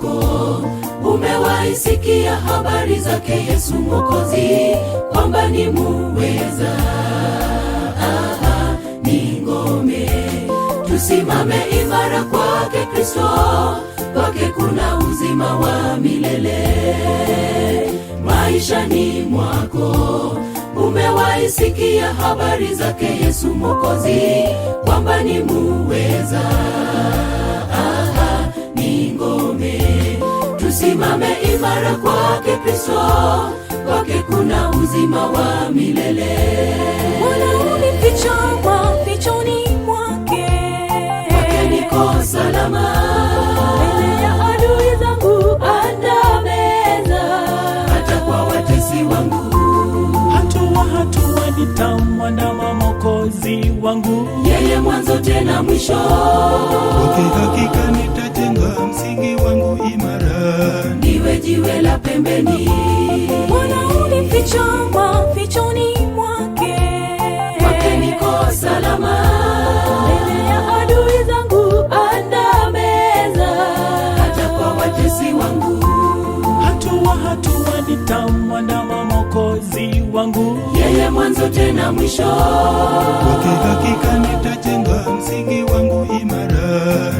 mwako. Umewaisikia habari zake Yesu Mwokozi, kwamba ni muweza, ni ngome. Tusimame imara kwake Kristo, kwake kuna uzima wa milele. Maishani mwako umewaisikia habari zake Yesu Mwokozi, kwamba ni muweza, ni ngome. Tusimame imara kwake Kristo, kwake kuna uzima wa milele. Bwana unificha mafichoni mwake, kwake niko salama. mbele ya adui zangu andameza, hata kwa watesi wangu. Hatua hatua nitamwandama Mwokozi wangu, yeye mwanzo tena mwisho. Kwake hakika nitajenga msingi wangu imara, niwe jiwe la pembeni. Bwana unificha mafichoni mwake, kwake niko salama. mbele ya adui zangu andameza, hata kwa watesi wangu. hatua hatua nitamwandama Mwokozi wangu, yeye mwanzo tena mwisho. kwake hakika nitajenga msingi wangu imara.